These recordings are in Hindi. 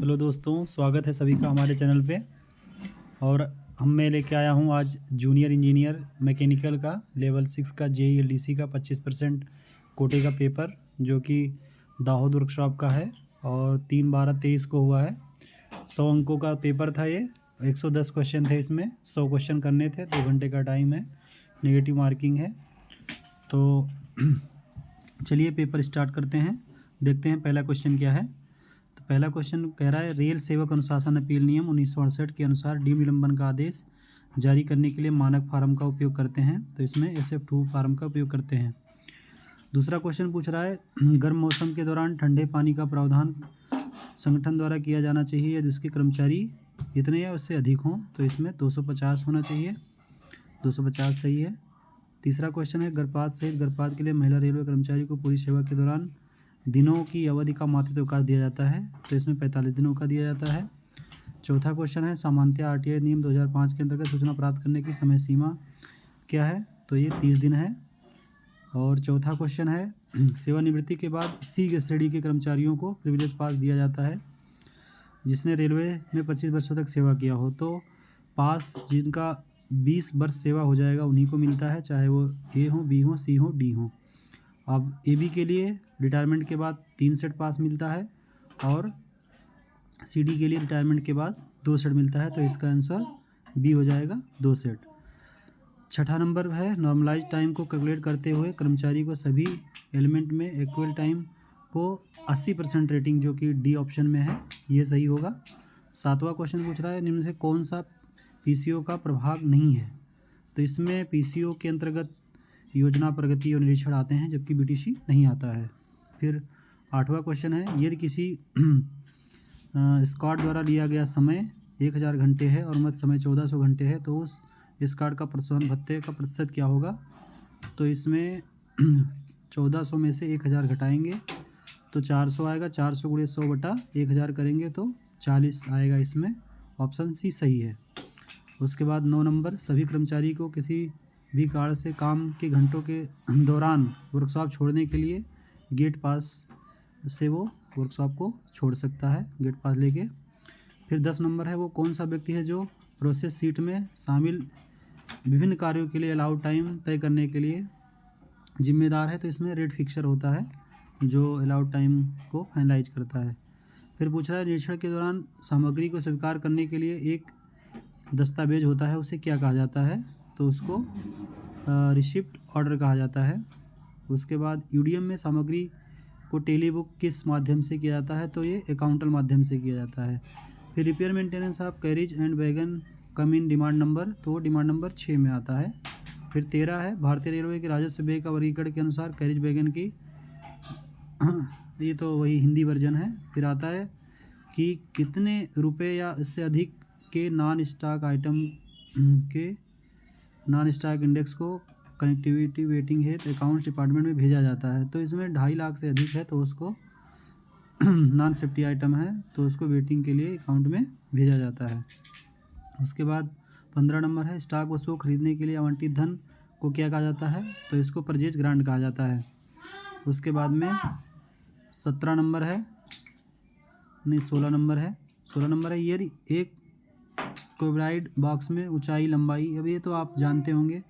हेलो दोस्तों, स्वागत है सभी का हमारे चैनल पे। और मैं लेके आया हूँ आज जूनियर इंजीनियर मैकेनिकल का लेवल 6 का JEE/LDC का 25% कोटे का पेपर, जो कि दाहोद वर्कशॉप का है और 3/12/23 को हुआ है। 100 अंकों का पेपर था ये। 110 क्वेश्चन थे इसमें, 100 क्वेश्चन करने थे। 2 घंटे का टाइम है, नेगेटिव मार्किंग है। तो चलिए पेपर स्टार्ट करते हैं, देखते हैं पहला क्वेश्चन क्या है। तो पहला क्वेश्चन कह रहा है, रेल सेवक अनुशासन अपील नियम 1968 के अनुसार डीम निलंबन का आदेश जारी करने के लिए मानक फार्म का उपयोग करते हैं। तो इसमें SF2 फार्म का उपयोग करते हैं। दूसरा क्वेश्चन पूछ रहा है, गर्म मौसम के दौरान ठंडे पानी का प्रावधान संगठन द्वारा किया जाना चाहिए यदि उसके कर्मचारी इतने या उससे अधिक हों। तो इसमें 250 होना चाहिए, 250 सही है। तीसरा क्वेश्चन है, गर्भपात सहित गर्भपात के लिए महिला रेलवे कर्मचारी को पूरी सेवा के दौरान दिनों की अवधि का मातृत्व अवकाश दिया जाता है। तो इसमें 45 दिनों का दिया जाता है। चौथा क्वेश्चन है, सामान्यतः RTI नियम 2005 के अंतर्गत सूचना प्राप्त करने की समय सीमा क्या है। तो ये 30 दिन है। और चौथा क्वेश्चन है, सेवानिवृत्ति के बाद C श्रेणी के कर्मचारियों को प्रिविलेज पास दिया जाता है जिसने रेलवे में 25 वर्षों तक सेवा किया हो। तो पास जिनका 20 वर्ष सेवा हो जाएगा उन्हीं को मिलता है, चाहे वो A हो, B हो, C हो, D हो। अब AB के लिए रिटायरमेंट के बाद 3 सेट पास मिलता है और CD के लिए रिटायरमेंट के बाद 2 सेट मिलता है। तो इसका आंसर B हो जाएगा, 2 सेट। छठा नंबर है, नॉर्मलाइज टाइम को कैलकुलेट करते हुए कर्मचारी को सभी एलिमेंट में इक्वल टाइम को 80% रेटिंग, जो कि D ऑप्शन में है, ये सही होगा। सातवां क्वेश्चन पूछ रहा है, निम्न से कौन सा PCO का प्रभाग नहीं है। तो इसमें PCO के अंतर्गत योजना, प्रगति और निरीक्षण आते हैं, जबकि BTC नहीं आता है। फिर आठवां क्वेश्चन है, यदि किसी स्कॉट द्वारा लिया गया समय 1000 घंटे है और मत समय 1400 घंटे है, तो उस स्कॉट का प्रोत्साहन भत्ते का प्रतिशत क्या होगा। तो इसमें 1400 में से 1000 घटाएंगे तो 400 आएगा। 400 × 100/1000 करेंगे तो 40 आएगा। इसमें ऑप्शन C सही है। उसके बाद 9 नंबर, सभी कर्मचारी को किसी भी कारण से काम के घंटों के दौरान वर्कशॉप छोड़ने के लिए गेट पास से वो वर्कशॉप को छोड़ सकता है, गेट पास लेके। फिर 10 नंबर है, वो कौन सा व्यक्ति है जो प्रोसेस सीट में शामिल विभिन्न कार्यों के लिए अलाउड टाइम तय करने के लिए जिम्मेदार है। तो इसमें रेट फिक्सर होता है जो अलाउड टाइम को फाइनलाइज करता है। फिर पूछ रहा है, निरीक्षण के दौरान सामग्री को स्वीकार करने के लिए एक दस्तावेज होता है, उसे क्या कहा जाता है। तो उसको रिसिप्ट ऑर्डर कहा जाता है। उसके बाद UDM में सामग्री को टेली बुक किस माध्यम से किया जाता है। तो ये अकाउंटल माध्यम से किया जाता है। फिर repair maintenance of carriage and wagon come in demand number, तो डिमांड नंबर 6 में आता है। फिर 13 है, भारतीय रेलवे के राजस्व व्यय का वर्गीकरण के अनुसार कैरेज वैगन की ये तो वही हिंदी वर्जन है। फिर आता है कि कितने रुपए या इससे अधिक के नॉन स्टॉक आइटम के नॉन स्टॉक इंडेक्स को कनेक्टिविटी वेटिंग है तो अकाउंट्स डिपार्टमेंट में भेजा जाता है। तो इसमें 2.5 लाख से अधिक है तो उसको नॉन सेफ्टी आइटम है तो उसको वेटिंग के लिए अकाउंट में भेजा जाता है। उसके बाद 15 नंबर है, स्टॉक वस्तुओं को खरीदने के लिए आवंटित धन को क्या कहा जाता है। तो इसको परचेज ग्रांट कहा जाता है। उसके बाद में 17 नंबर है, नहीं 16 नंबर है। 16 नंबर है, यदि एक क्यूबॉइड बॉक्स में ऊंचाई लंबाई, अब ये तो आप जानते होंगे,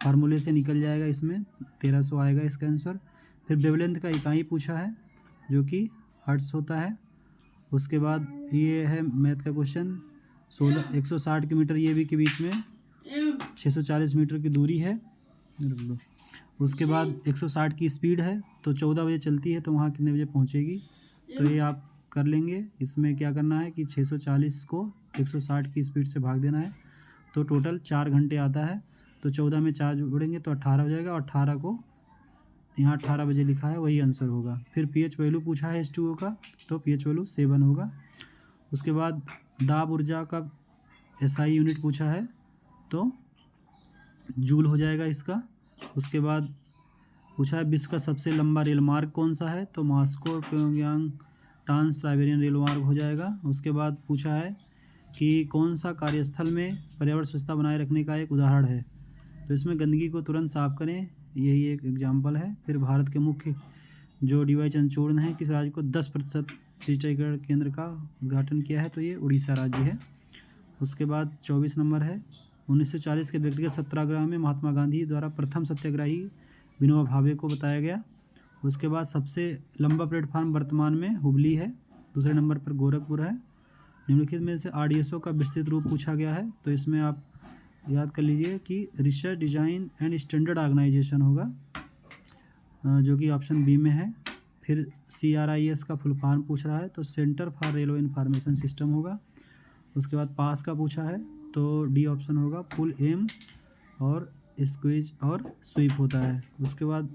फार्मूले से निकल जाएगा, इसमें 1300 आएगा इसका आंसर। फिर वेवलेंथ का इकाई पूछा है जो कि हर्ट्स होता है। उसके बाद ये है मैथ का क्वेश्चन, 160 किलोमीटर ये भी के बीच में 640 मीटर की दूरी है। उसके बाद 160 की स्पीड है तो 14 बजे चलती है तो वहाँ कितने बजे पहुँचेगी। तो ये आप कर लेंगे। इसमें क्या करना है कि 640 को 160 की स्पीड से भाग देना है तो टोटल 4 घंटे आता है। तो 14 में 4 जोड़ेंगे तो 18 हो जाएगा और 18 को यहाँ 18 बजे लिखा है, वही आंसर होगा। फिर pH वैल्यू पूछा है H2O का, तो pH वैल्यू 7 होगा। उसके बाद दाब ऊर्जा का SI यूनिट पूछा है तो जूल हो जाएगा इसका। उसके बाद पूछा है विश्व का सबसे लंबा रेल मार्ग कौन सा है। तो Moscow Pyongyang trans Siberian rail मार्ग हो जाएगा। उसके बाद पूछा है कि कौन सा कार्यस्थल में पर्यावरण स्वच्छता बनाए रखने का एक उदाहरण है। तो इसमें गंदगी को तुरंत साफ करें, यही एक एग्जाम्पल है। फिर भारत के मुख्य जो DY चंचूर्ण है किस राज्य को 10% टीकाकरण केंद्र का उद्घाटन किया है? तो ये उड़ीसा राज्य है। उसके बाद 24 नंबर है, 1940 के व्यक्तिगत सत्याग्रह में महात्मा गांधी द्वारा प्रथम सत्याग्रही विनोबा भावे को बताया गया। उसके बाद सबसे लंबा प्लेटफार्म वर्तमान में हुबली है। दूसरे नंबर पर गोरखपुर है। निम्नलिखित में से आरडीएसओ का विस्तृत रूप पूछा गया है, तो इसमें आप याद कर लीजिए कि research design and standard organisation होगा, जो कि ऑप्शन बी में है। फिर CRIS का फुल फॉर्म पूछ रहा है, तो centre for railway information system होगा। उसके बाद पास का पूछा है, तो डी ऑप्शन होगा, फुल एम और स्क्वीज और स्वीप होता है। उसके बाद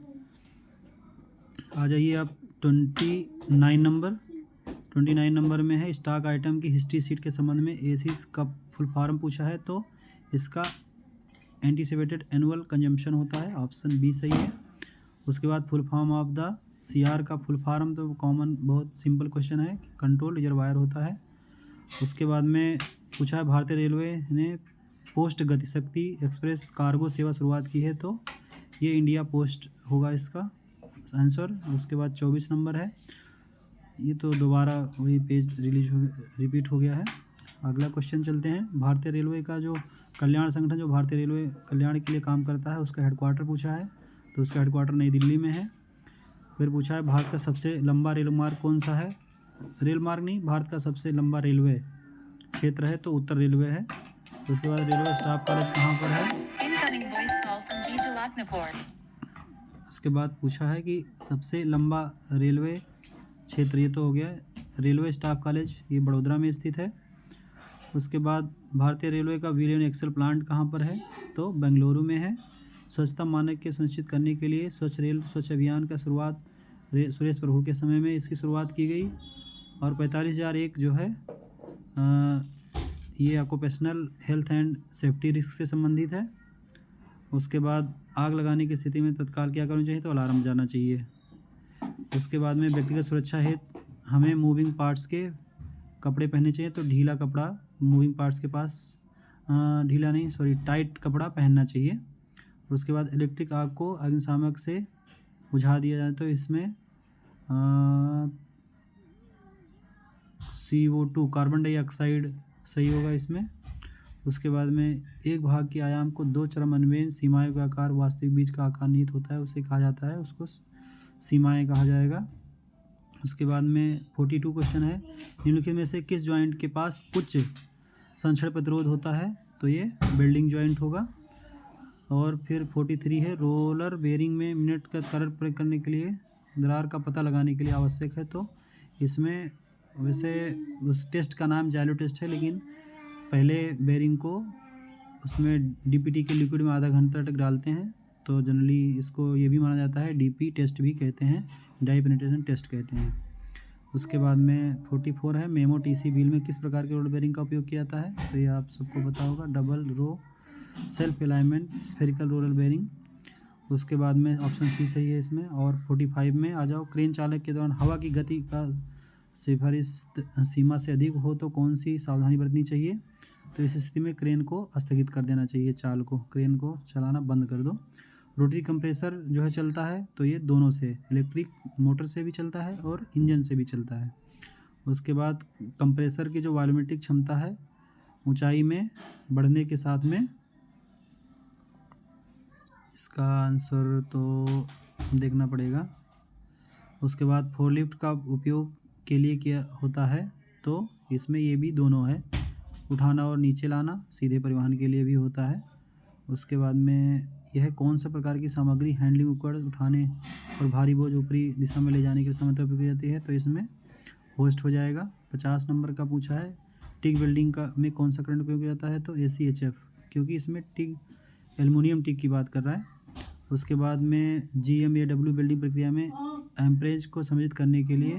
आ जाइए आप 29 नंबर में है, स्टॉक आइटम की हिस्ट्री सीट के संबंध में एसिस का फुल फॉर्म पूछा है, तो इसका एंटीसिपेटेड एनुअल कंजम्पशन होता है, ऑप्शन बी सही है। उसके बाद full form of the CR का फुल फॉर्म, तो कॉमन बहुत सिंपल क्वेश्चन है, कंट्रोल रिजर्वायर होता है। उसके बाद में पूछा है भारतीय रेलवे ने पोस्ट गतिशक्ति एक्सप्रेस कार्गो सेवा शुरुआत की है, तो ये इंडिया पोस्ट होगा इसका आंसर। उसके बाद 24 नंबर है, ये तो दोबारा वही पेज रिपीट हो गया है। अगला क्वेश्चन चलते हैं। भारतीय रेलवे का जो कल्याण संगठन जो भारतीय रेलवे कल्याण के लिए काम करता है, उसका हेडक्वार्टर पूछा है, तो उसका हेडक्वार्टर नई दिल्ली में है। फिर पूछा है भारत का सबसे लंबा रेल मार्ग कौन सा है? रेल मार्ग नहीं, भारत का सबसे लंबा रेलवे क्षेत्र है, तो उत्तर रेलवे है। उसके बाद रेलवे स्टाफ कॉलेज कहाँ पर है? उसके बाद पूछा है कि सबसे लंबा रेलवे क्षेत्र, ये तो हो गया। रेलवे स्टाफ कॉलेज ये बड़ोदरा में स्थित है। उसके बाद भारतीय रेलवे का विलियन एक्सेल प्लांट कहाँ पर है? तो बेंगलुरु में है। स्वच्छता मानक के सुनिश्चित करने के लिए स्वच्छ रेल स्वच्छ अभियान का शुरुआत सुरेश प्रभु के समय में इसकी शुरुआत की गई। और 45,001 जो है ये occupational health and safety risk से संबंधित है। उसके बाद आग लगाने की स्थिति में तत्काल क्या करना चाहिए? तो अलार्म बजाना चाहिए। उसके बाद में व्यक्तिगत सुरक्षा हेतु हमें मूविंग पार्ट्स के कपड़े पहनने चाहिए, तो ढीला कपड़ा मूविंग पार्ट्स के पास टाइट कपड़ा पहनना चाहिए। उसके बाद इलेक्ट्रिक आग को अग्निशामक से बुझा दिया जाए, तो इसमें CO2 कार्बन डाइऑक्साइड सही होगा इसमें। उसके बाद में एक भाग के आयाम को दो चरमान्वयन सीमाएं का आकार वास्तविक बीज का आकार निहित होता है, उसे कहा जाता है, उसको सीमाएं कहा जाएगा। उसके बाद में 42 क्वेश्चन है, निम्नलिखित में से किस जॉइंट के पास उच्च संक्षण प्रतिरोध होता है? तो ये बिल्डिंग जॉइंट होगा। और फिर 43 है, रोलर बेरिंग में मिनट का करंट प्रयोग करने के लिए दरार का पता लगाने के लिए आवश्यक है, तो इसमें वैसे उस टेस्ट का नाम जाइलो टेस्ट है, लेकिन पहले बेरिंग को उसमें DPT के लिक्विड में आधा घंटा तक डालते हैं, तो जनरली इसको ये भी माना जाता है DP टेस्ट भी कहते हैं, डाई पेनिट्रेशन टेस्ट कहते हैं। उसके बाद में 44 है, मेमो TC व्हील में किस प्रकार के रोलर बेरिंग का उपयोग किया जाता है? तो ये आप सबको पता होगा, double row self alignment spherical roller bearing. उसके बाद में ऑप्शन सी सही है इसमें। और 45 में आ जाओ, क्रेन चालक के दौरान हवा की गति का सिफारिश सीमा से अधिक हो तो कौन सी सावधानी बरतनी चाहिए? तो इस स्थिति में क्रेन को स्थगित कर देना चाहिए, चाल को, क्रेन को चलाना बंद कर दो। रोटरी कंप्रेसर जो है चलता है, तो ये दोनों से, इलेक्ट्रिक मोटर से भी चलता है और इंजन से भी चलता है। उसके बाद कंप्रेसर की जो वॉल्यूमेट्रिक क्षमता है ऊंचाई में बढ़ने के साथ में, इसका आंसर तो देखना पड़ेगा। उसके बाद फोरलिफ्ट का उपयोग के लिए क्या होता है? तो इसमें ये भी दोनों है, उठाना और नीचे लाना, सीधे परिवहन के लिए भी होता है। उसके बाद में यह कौन सा प्रकार की सामग्री हैंडलिंग उपकरण उठाने और भारी बोझ ऊपरी दिशा में ले जाने के समय उपयोग की जाती है? तो इसमें होस्ट हो जाएगा। 50 नंबर का पूछा है, टिक वेल्डिंग का में कौन सा करंट उपयोग किया जाता है? तो ACHF, क्योंकि इसमें टिक एल्युमिनियम टिक की बात कर रहा है। उसके बाद में GMAW वेल्डिंग प्रक्रिया में एम्परेज को सम्मिलित करने के लिए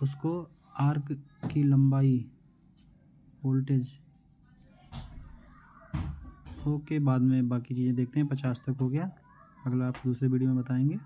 उसको आर्क की लंबाई, वोल्टेज, ओके, बाद में बाकी चीज़ें देखते हैं। 50 तक हो गया, अगला आप दूसरे वीडियो में बताएंगे।